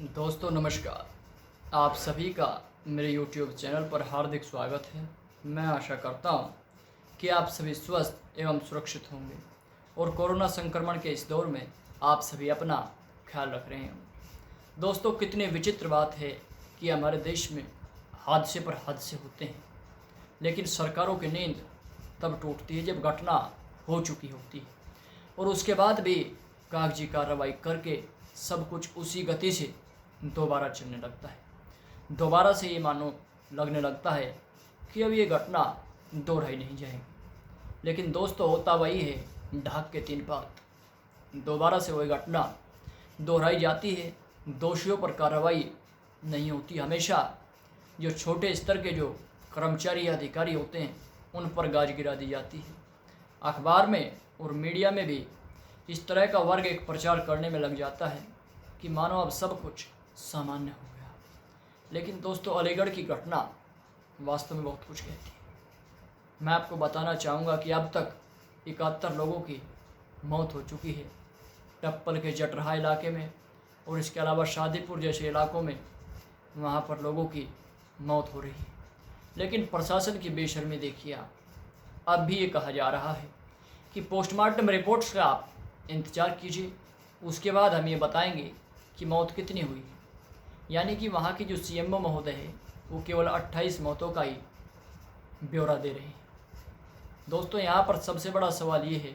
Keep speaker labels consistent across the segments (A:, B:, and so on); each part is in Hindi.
A: दोस्तों नमस्कार। आप सभी का मेरे YouTube चैनल पर हार्दिक स्वागत है। मैं आशा करता हूँ कि आप सभी स्वस्थ एवं सुरक्षित होंगे और कोरोना संक्रमण के इस दौर में आप सभी अपना ख्याल रख रहे होंगे। दोस्तों कितनी विचित्र बात है कि हमारे देश में हादसे पर हादसे होते हैं, लेकिन सरकारों की नींद तब टूटती है जब घटना हो चुकी होती है और उसके बाद भी कागजी कार्रवाई करके सब कुछ उसी गति से दोबारा चलने लगता है। दोबारा से ये मानो लगने लगता है कि अब ये घटना दोहराई नहीं जाएगी। लेकिन दोस्तों होता वही है, ढाक के तीन बात। दोबारा से वही घटना दोहराई जाती है, दोषियों पर कार्रवाई नहीं होती। हमेशा जो छोटे स्तर के जो कर्मचारी या अधिकारी होते हैं उन पर गाज गिरा दी जाती है। अखबार में और मीडिया में भी इस तरह का वर्ग एक प्रचार करने में लग जाता है कि मानो अब सब कुछ सामान्य हो गया। लेकिन दोस्तों अलीगढ़ की घटना वास्तव में बहुत कुछ कहती है। मैं आपको बताना चाहूँगा कि अब तक 71 लोगों की मौत हो चुकी है टप्पल के जटराहा इलाके में, और इसके अलावा शादीपुर जैसे इलाकों में वहाँ पर लोगों की मौत हो रही है। लेकिन प्रशासन की बेशर्मी देखिए आप। अब भी ये कहा जा रहा है कि पोस्टमार्टम रिपोर्ट्स का आप इंतज़ार कीजिए, उसके बाद हम ये बताएंगे कि मौत कितनी हुई है। यानी कि वहाँ की जो सीएमओ महोदय है वो केवल 28 मौतों का ही ब्यौरा दे रहे हैं। दोस्तों यहाँ पर सबसे बड़ा सवाल ये है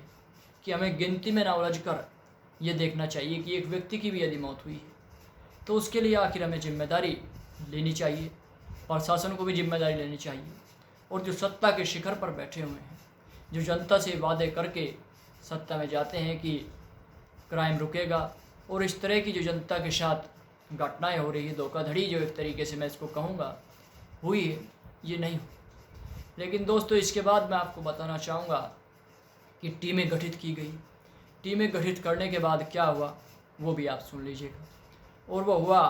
A: कि हमें गिनती में ना उलझकर ये देखना चाहिए कि एक व्यक्ति की भी यदि मौत हुई है तो उसके लिए आखिर हमें जिम्मेदारी लेनी चाहिए, प्रशासन को भी जिम्मेदारी लेनी चाहिए। और जो सत्ता के शिखर पर बैठे हुए हैं, जो जनता से वादे करके सत्ता में जाते हैं कि क्राइम रुकेगा, और इस तरह की जो जनता के साथ घटनाएं हो रही है, धोखाधड़ी जो एक तरीके से मैं इसको कहूँगा हुई है, ये नहीं हो। लेकिन दोस्तों इसके बाद मैं आपको बताना चाहूँगा कि टीमें गठित की गई। टीमें गठित करने के बाद क्या हुआ वो भी आप सुन लीजिएगा। और वो हुआ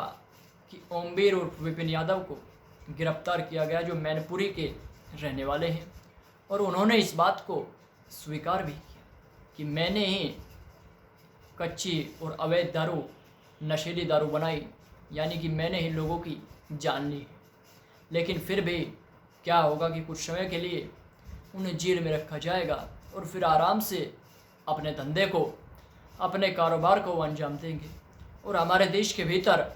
A: कि ओमवीर उर्फ विपिन यादव को गिरफ्तार किया गया, जो मैनपुरी के रहने वाले हैं। और उन्होंने इस बात को स्वीकार भी किया कि मैंने ही कच्ची और अवैध दारू, नशीली दारू बनाई, यानी कि मैंने ही लोगों की जान ली है। लेकिन फिर भी क्या होगा कि कुछ समय के लिए उन्हें जेल में रखा जाएगा और फिर आराम से अपने धंधे को, अपने कारोबार को अंजाम देंगे। और हमारे देश के भीतर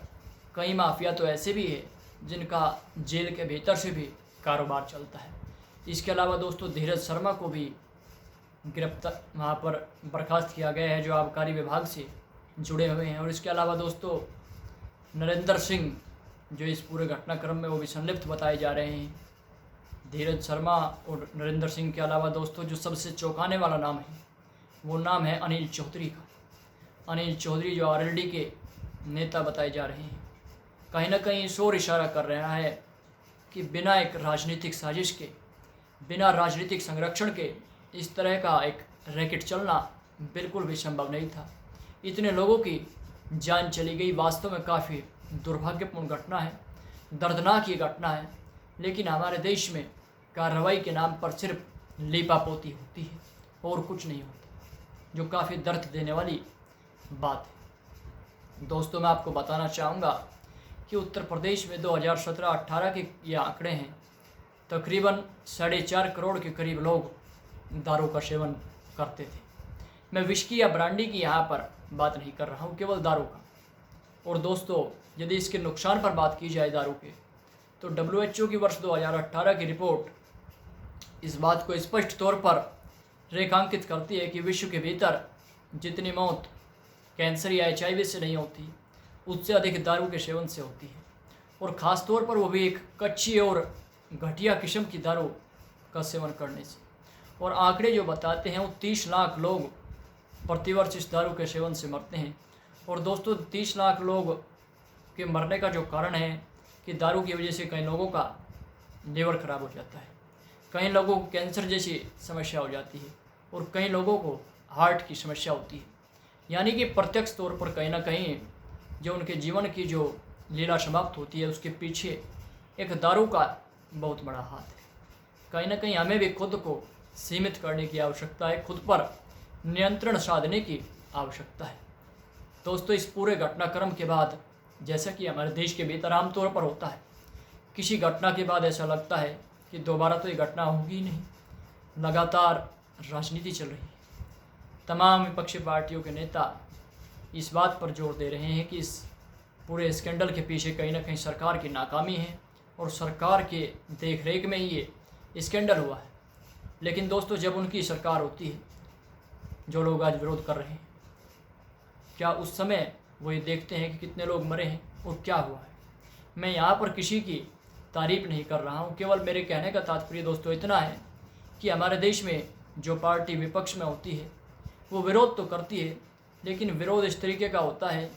A: कई माफिया तो ऐसे भी है जिनका जेल के भीतर से भी कारोबार चलता है। इसके अलावा दोस्तों धीरज शर्मा को भी गिरफ्तार वहाँ पर बर्खास्त किया गया है, जो आबकारी विभाग से जुड़े हुए हैं। और इसके अलावा दोस्तों नरेंद्र सिंह जो इस पूरे घटनाक्रम में वो भी संलिप्त बताए जा रहे हैं। धीरज शर्मा और नरेंद्र सिंह के अलावा दोस्तों जो सबसे चौंकाने वाला नाम है वो नाम है अनिल चौधरी का। अनिल चौधरी जो आरएलडी के नेता बताए जा रहे हैं, कहीं ना कहीं इस ओर इशारा कर रहा है कि बिना एक राजनीतिक साजिश के, बिना राजनीतिक संरक्षण के इस तरह का एक रैकेट चलना बिल्कुल भी संभव नहीं था। इतने लोगों की जान चली गई, वास्तव में काफ़ी दुर्भाग्यपूर्ण घटना है, दर्दनाक ये घटना है। लेकिन हमारे देश में कार्रवाई के नाम पर सिर्फ लीपापोती होती है और कुछ नहीं होता, जो काफ़ी दर्द देने वाली बात है। दोस्तों मैं आपको बताना चाहूँगा कि उत्तर प्रदेश में 2017-18 के ये आंकड़े हैं, तकरीबन 4.5 करोड़ के करीब लोग दारू का सेवन करते थे। मैं विस्की या ब्रांडी की यहाँ पर बात नहीं कर रहा हूँ, केवल दारू का। और दोस्तों यदि इसके नुकसान पर बात की जाए दारू के, तो WHO की वर्ष 2018 की रिपोर्ट इस बात को स्पष्ट तौर पर रेखांकित करती है कि विश्व के भीतर जितनी मौत कैंसर या HIV से नहीं होती, उससे अधिक दारू के सेवन से होती है। और ख़ास तौर पर वो भी एक कच्ची और घटिया किस्म की दारू का सेवन करने से। और आंकड़े जो बताते हैं वो 30 लाख लोग प्रतिवर्ष इस दारू के सेवन से मरते हैं। और दोस्तों 30 लाख लोग के मरने का जो कारण है कि दारू की वजह से कई लोगों का लीवर खराब हो जाता है, कई लोगों को कैंसर जैसी समस्या हो जाती है, और कई लोगों को हार्ट की समस्या होती है। यानी कि प्रत्यक्ष तौर पर कहीं ना कहीं जो उनके जीवन की जो लीला समाप्त होती है उसके पीछे एक दारू का बहुत बड़ा हाथ है। कहीं ना कहीं हमें भी खुद को सीमित करने की आवश्यकता है, खुद पर नियंत्रण साधने की आवश्यकता है। दोस्तों इस पूरे घटनाक्रम के बाद जैसा कि हमारे देश के भीतर आमतौर पर होता है, किसी घटना के बाद ऐसा लगता है कि दोबारा तो ये घटना होगी ही नहीं। लगातार राजनीति चल रही है। तमाम विपक्षी पार्टियों के नेता इस बात पर जोर दे रहे हैं कि इस पूरे स्कैंडल के पीछे कहीं ना कहीं सरकार की नाकामी है और सरकार के देखरेख में ही ये स्कैंडल हुआ है। लेकिन दोस्तों, जब उनकी सरकार होती है, जो लोग आज विरोध कर रहे हैं, क्या उस समय वो ये देखते हैं कि कितने लोग मरे हैं और क्या हुआ है? मैं यहाँ पर किसी की तारीफ नहीं कर रहा हूँ, केवल मेरे कहने का तात्पर्य दोस्तों इतना है कि हमारे देश में जो पार्टी विपक्ष में होती है वो विरोध तो करती है, लेकिन विरोध इस तरीके का होता है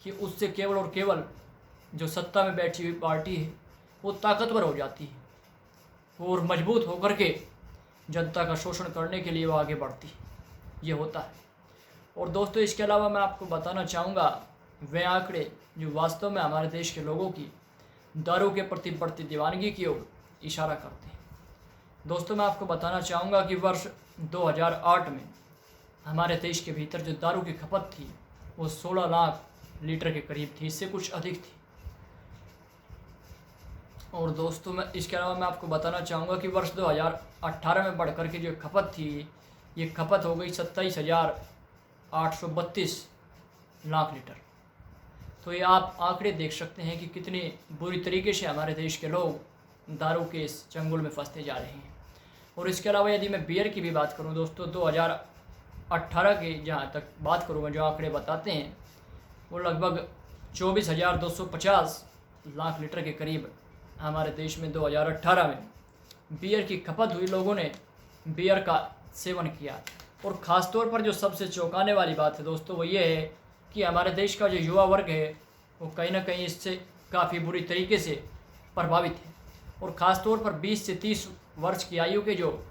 A: कि उससे केवल और केवल जो सत्ता में बैठी हुई पार्टी है वो ताकतवर हो जाती है और मजबूत होकर के जनता का शोषण करने के लिए वो आगे बढ़ती है। ये होता है। और दोस्तों, इसके अलावा मैं आपको बताना चाहूँगा वे आंकड़े जो वास्तव में हमारे देश के लोगों की दारू के प्रति बढ़ती दीवानगी की ओर इशारा करते हैं। दोस्तों, मैं आपको बताना चाहूँगा कि वर्ष 2008 में हमारे देश के भीतर जो दारू की खपत थी वो 16 लाख लीटर के करीब थी, इससे कुछ अधिक थी। और दोस्तों, मैं इसके अलावा मैं आपको बताना चाहूँगा कि वर्ष 2018 में बढ़कर के जो खपत थी, ये खपत हो गई 27,832 लाख लीटर। तो ये आप आंकड़े देख सकते हैं कि कितनी बुरी तरीके से हमारे देश के लोग दारू के इस चंगुल में फंसते जा रहे हैं। और इसके अलावा यदि मैं बियर की भी बात करूं दोस्तों, 2018 की जहां तक बात करूं, मैं जो आंकड़े बताते हैं वो लगभग 24,250 लाख लीटर के करीब हमारे देश में 2018 में बियर की खपत हुई। लोगों ने बियर का सेवन किया। और ख़ास तौर पर जो सबसे चौंकाने वाली बात है दोस्तों वो ये है कि हमारे देश का जो युवा वर्ग है वो कहीं ना कहीं इससे काफ़ी बुरी तरीके से प्रभावित है। और ख़ास तौर पर 20 से 30 वर्ष की आयु के जो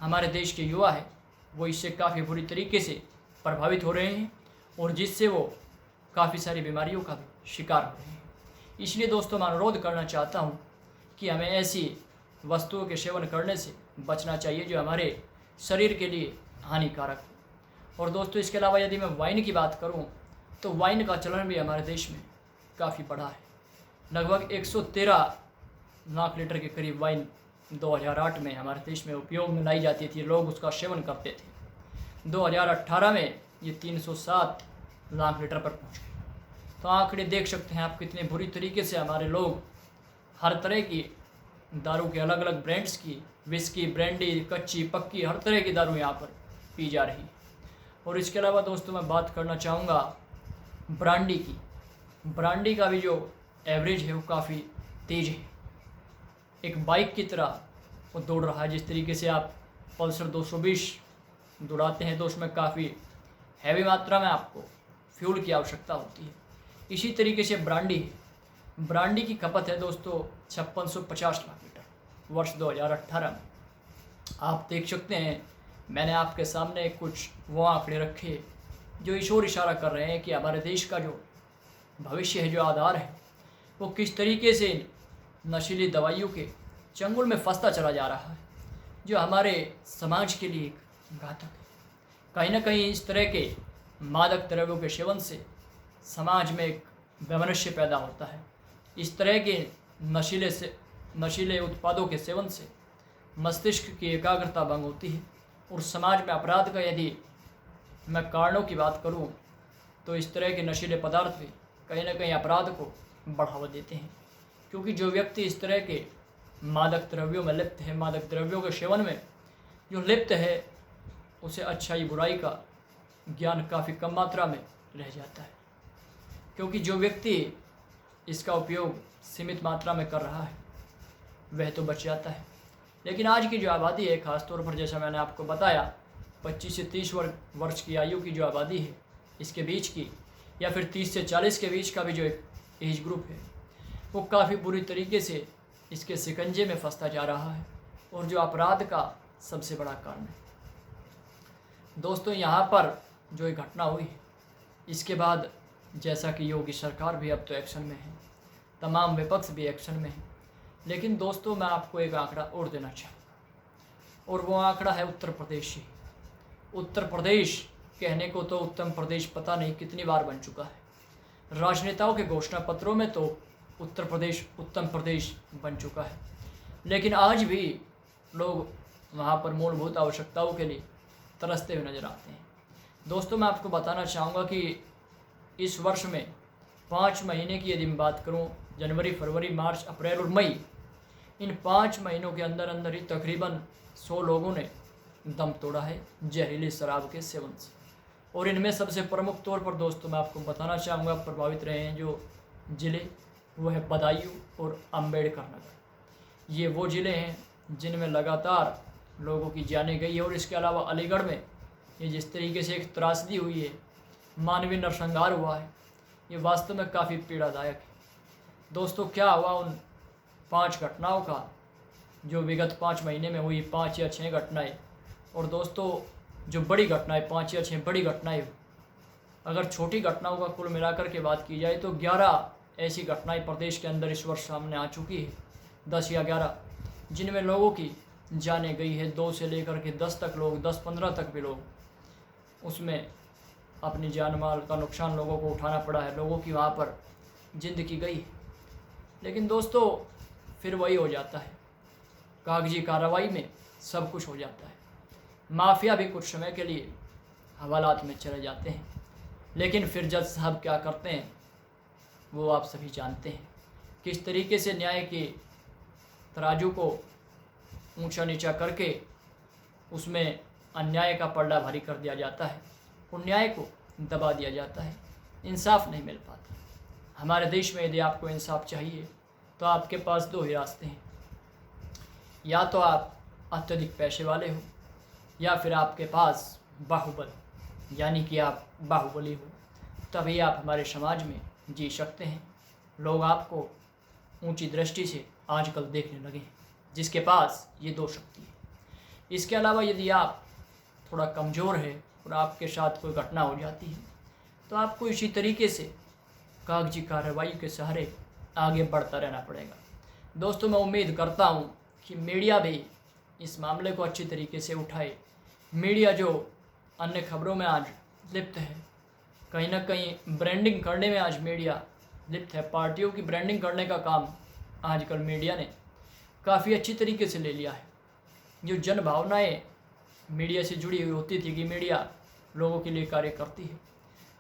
A: हमारे देश के युवा है वो इससे काफ़ी बुरी तरीके से प्रभावित हो रहे हैं और जिससे वो काफ़ी सारी बीमारियों का भी शिकार हो रहे हैं। इसलिए दोस्तों, मैं अनुरोध करना चाहता हूँ कि हमें ऐसी वस्तुओं के सेवन करने से बचना चाहिए जो हमारे शरीर के लिए हानिकारक हो। और दोस्तों, इसके अलावा यदि मैं वाइन की बात करूं तो वाइन का चलन भी हमारे देश में काफ़ी बढ़ा है। लगभग 113 लाख लीटर के करीब वाइन 2008 में हमारे देश में उपयोग में लाई जाती थी, लोग उसका सेवन करते थे। 2018 में ये 307 लाख लीटर पर पहुँच गए। तो आंकड़े देख सकते हैं आप कितने बुरी तरीके से हमारे लोग हर तरह की दारू के अलग अलग ब्रांड्स की, विस्की, ब्रांडी, कच्ची पक्की, हर तरह की दारू यहाँ पर पी जा रही है। और इसके अलावा दोस्तों, मैं बात करना चाहूँगा ब्रांडी की। ब्रांडी का भी जो एवरेज है वो काफ़ी तेज़ है, एक बाइक की तरह वो दौड़ रहा है। जिस तरीके से आप पल्सर 220 दौड़ाते हैं तो उसमें काफ़ी हैवी मात्रा में आपको फ्यूल की आवश्यकता होती है, इसी तरीके से ब्रांडी की खपत है दोस्तों 5650 लाख लीटर वर्ष 2018 में। आप देख सकते हैं, मैंने आपके सामने कुछ वो आंकड़े रखे जो इस ओर इशारा कर रहे हैं कि हमारे देश का जो भविष्य है, जो आधार है, वो किस तरीके से नशीली दवाइयों के चंगुल में फंसता चला जा रहा है, जो हमारे समाज के लिए एक घातक है। कहीं ना कहीं इस तरह के मादक द्रव्यों के सेवन से समाज में एक वैमनस्य पैदा होता है। इस तरह के नशीले उत्पादों के सेवन से मस्तिष्क की एकाग्रता भंग होती है और समाज में अपराध का यदि मैं कारणों की बात करूं तो इस तरह के नशीले पदार्थ भी कहीं ना कहीं अपराध को बढ़ावा देते हैं। क्योंकि जो व्यक्ति इस तरह के मादक द्रव्यों में लिप्त है, मादक द्रव्यों के सेवन में जो लिप्त है, उसे अच्छाई बुराई का ज्ञान काफ़ी कम मात्रा में रह जाता है। क्योंकि जो व्यक्ति इसका उपयोग सीमित मात्रा में कर रहा है वह तो बच जाता है, लेकिन आज की जो आबादी है, ख़ासतौर पर जैसा मैंने आपको बताया 25 से 30 वर्ष की आयु की जो आबादी है, इसके बीच की, या फिर 30 से 40 के बीच का भी जो एक एज ग्रुप है, वो काफ़ी बुरी तरीके से इसके शिकंजे में फंसता जा रहा है और जो अपराध का सबसे बड़ा कारण है। दोस्तों, यहाँ पर जो एक घटना हुई है, इसके बाद जैसा कि योगी सरकार भी अब तो एक्शन में है, तमाम विपक्ष भी एक्शन में है, लेकिन दोस्तों मैं आपको एक आंकड़ा और देना चाहूँगा और वो आंकड़ा है उत्तर प्रदेश ही। उत्तर प्रदेश कहने को तो उत्तम प्रदेश पता नहीं कितनी बार बन चुका है, राजनेताओं के घोषणा पत्रों में तो उत्तर प्रदेश उत्तम प्रदेश बन चुका है, लेकिन आज भी लोग वहाँ पर मूलभूत आवश्यकताओं के लिए तरसते हुए नजर आते हैं। दोस्तों, मैं आपको बताना चाहूँगा कि इस वर्ष में 5 महीने की यदि मैं बात करूँ, जनवरी, फरवरी, मार्च, अप्रैल और मई, इन 5 महीनों के अंदर अंदर ही तकरीबन 100 लोगों ने दम तोड़ा है जहरीली शराब के सेवन से। और इनमें सबसे प्रमुख तौर पर दोस्तों मैं आपको बताना चाहूँगा प्रभावित रहे हैं जो ज़िले, वो है बदायूं और अम्बेडकर नगर। ये वो ज़िले हैं जिनमें लगातार लोगों की जानें गई है। और इसके अलावा अलीगढ़ में ये जिस तरीके से एक त्रासदी हुई है, मानवीय नरसंहार हुआ है, ये वास्तव में काफ़ी पीड़ादायक है। दोस्तों, क्या हुआ उन 5 घटनाओं का जो विगत 5 महीने में हुई, 5 या 6 घटनाएं। और दोस्तों, जो बड़ी घटनाएं 5 या 6 बड़ी घटनाएं, अगर छोटी घटनाओं का कुल मिलाकर के बात की जाए तो 11 ऐसी घटनाएं प्रदेश के अंदर इस वर्ष सामने आ चुकी है, 10 या 11, जिनमें लोगों की जाने गई है। 2 से लेकर के 10 तक लोग, 10-15 तक भी लोग उसमें अपनी जान माल का नुकसान लोगों को उठाना पड़ा है, लोगों की वहाँ पर ज़िंदगी गई। लेकिन दोस्तों, फिर वही हो जाता है, कागजी कार्रवाई में सब कुछ हो जाता है। माफिया भी कुछ समय के लिए हवालात में चले जाते हैं, लेकिन फिर जज साहब क्या करते हैं वो आप सभी जानते हैं। किस तरीके से न्याय के तराजू को ऊंचा नीचा करके उसमें अन्याय का पलड़ा भारी कर दिया जाता है और न्याय को दबा दिया जाता है। इंसाफ नहीं मिल पाता। हमारे देश में यदि आपको इंसाफ चाहिए तो आपके पास 2 ही रास्ते हैं, या तो आप अत्यधिक पैसे वाले हो, या फिर आपके पास बाहुबल, यानी कि आप बाहुबली हो, तभी आप हमारे समाज में जी सकते हैं। लोग आपको ऊंची दृष्टि से आजकल देखने लगे हैं, जिसके पास ये 2 शक्ति है। इसके अलावा यदि आप थोड़ा कमज़ोर है और आपके साथ कोई घटना हो जाती है तो आपको इसी तरीके से कागजी कार्रवाई के सहारे आगे बढ़ता रहना पड़ेगा। दोस्तों, मैं उम्मीद करता हूँ कि मीडिया भी इस मामले को अच्छी तरीके से उठाए। मीडिया जो अन्य खबरों में आज लिप्त है, कहीं ना कहीं ब्रांडिंग करने में आज मीडिया लिप्त है। पार्टियों की ब्रांडिंग करने का काम आजकल मीडिया ने काफ़ी अच्छी तरीके से ले लिया है। जो जन भावनाएँ मीडिया से जुड़ी हुई होती थी कि मीडिया लोगों के लिए कार्य करती है,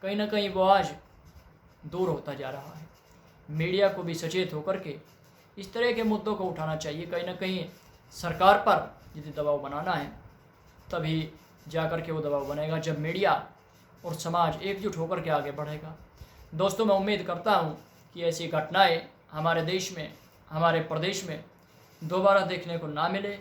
A: कहीं ना कहीं वो आज दूर होता जा रहा है। मीडिया को भी सचेत होकर के इस तरह के मुद्दों को उठाना चाहिए। कहीं ना कहीं सरकार पर यदि दबाव बनाना है तभी जाकर के वो दबाव बनेगा, जब मीडिया और समाज एकजुट होकर के आगे बढ़ेगा। दोस्तों, मैं उम्मीद करता हूँ कि ऐसी घटनाएं हमारे देश में, हमारे प्रदेश में दोबारा देखने को ना मिले